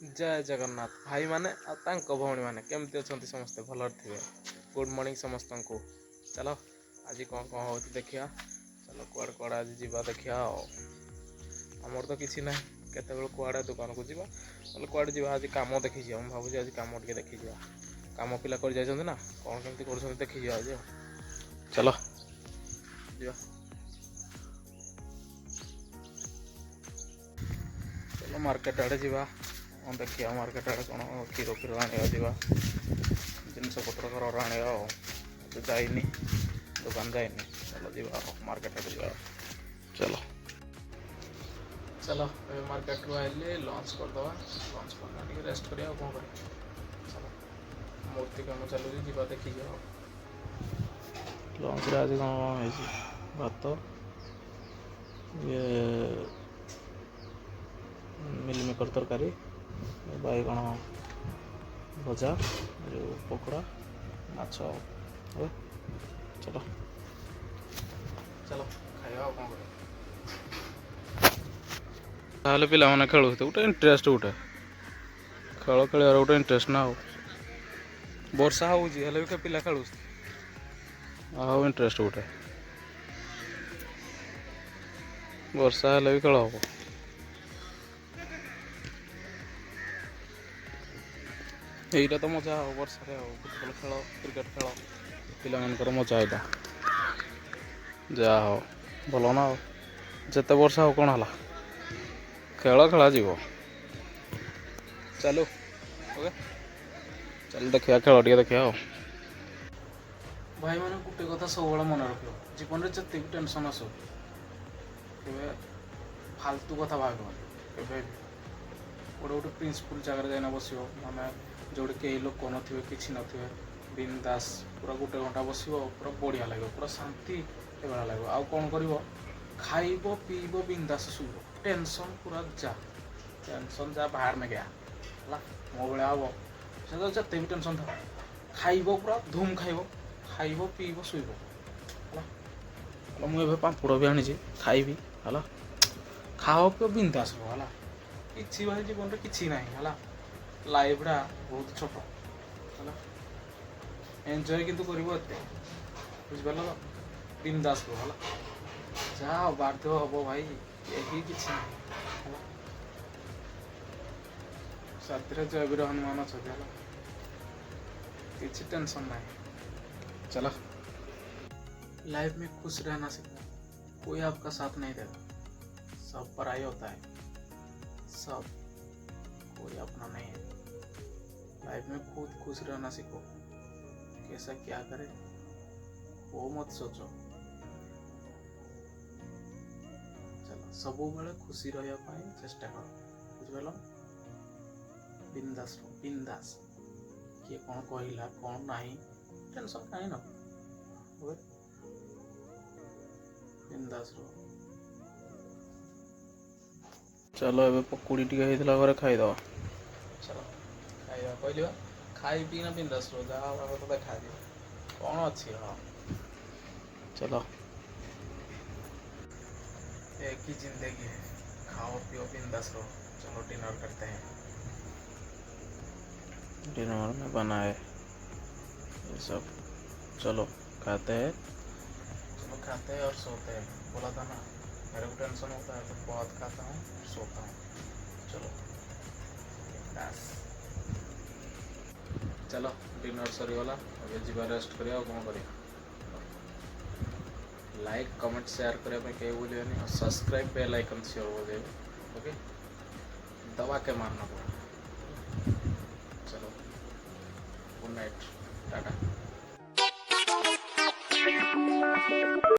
जय जगन्नाथ भाई माने भौणी मैंने केमती अच्छा समस्ते भल थे। गुड मॉर्निंग समस्त को। चलो आज कौन कौन हो देखिया। चलो कुआड़ कुआड़ आज जीवा देखिया। आमर तो किसी ना केत कुआड़े दुकान को जीवा ना कुआड़े जीवा आज कम देखी जा भावुँ आज कम टे देखी जा कम पिला कर जाइछन्ति ना कौन केमती कर देखी जा आज। चलो जीवा चलो मार्केट आड़े जीवा देखिए मार्केट आड़े कौन क्षीर क्षीर आने जावा जिनस पत्र घर आने तो जाइनी दुकान जाइनी। चलो जीवा मार्केट आड़े जीवा। चलो चलो मार्केट रू आइले लंच करदे लंच कर रेस्ट करिया कौन कर। चलो मूर्ति काम चलू जीवा देखी जाओ। लंच आज कौन भात ये मिलमेकर तरकारी बैगण भजा जो पकोड़ा माछ। चलो चलो खाଇବା कौन कर पिला मैंने खेलु गोटे इंटरेस्ट गोटे खेल खेल गोटे इंटरेस्ट ना वर्षा हो पिला खेलु इंटरेस्ट गोटे वर्षा हेल्ले भी खेल हम। यहीटा तो मजा हो वर्षा फुटबल खेल क्रिकेट खेल पिला मानकर मजा यहाँ जहा हो भल ना जिते वर्षा हो कौन है खेल खेला जीव। चलो ओके चल देखिया खेल टे देखिया। भाई मैंने गोटे कथा सब मन रख जीवन में जिते भी टेंशन आसो के फालतू कथा भाव गोटे गोटे प्रिंसिपल जगह जाइना बस माने जो कई लोक नथिबे किछि नथिबे बिंदास पूरा गोटे घंटा बस पूरा बढ़िया लगे पूरा शांति एभा लगे आउ कौन कर खाइब पीब बिंदास शुभ टेंशन पूरा टेंशन जा बाहर में गया है मो भाया हम से तो जिते भी टेंशन था खाइब पूरा धूम खाइब पीब शुभ है मुझे पापड़ भी आनी खाइबी है खाओ पिओ बिंदास है कि भाई जीवन में किसी ना है लाइफ टा बहुत छोट है एंजॉय किंतु करिवो एते बुझिपाल बिंदास रो है जहाँ बाध्य हम भाई यही किसी ना साथी जयवीर हनुमान अच्छा किसी टेंशन ना। चलो लाइफ में खुश रहना सीखो कोई आपका साथ नहीं देगा सब पराई होता है सब कोई अपना नहीं है। लाइफ में खुद खुश रहना सीखो कैसा क्या करे वो मत सोचो। चलो सब बेले खुशी रहा चेष्टा कर बुझिपाल बिंदास बिंदास किए कौन कहला कौन नहीं टेंशन कहीं ना बिंदास रो। चलो ए पकुड़ी टे घरे खाईदे। चलो खाଇବା कहलिए खाई पीना बिंदास रो जहाँ तो देखा दी कौन अच्छी। हाँ चलो एक ही जिंदगी है खाओ पियो बिंदास रो। चलो डिनर करते हैं। डिनर में बनाए ये सब चलो खाते हैं। चलो खाते हैं और सोते हैं बोला था ना मेरे को टेंशन होता है तो बहुत खाता हूँ सोता हूँ। चलो चलो डिनर सरीगला अब जीवा रेस्ट करिया कौन कर। लाइक कमेंट शेयर करने कहीं भूलिए और सब्सक्राइब बेल आइकन श्योर हो ओके दबा के मारना पड़ा। चलो गुड नाइट टाटा।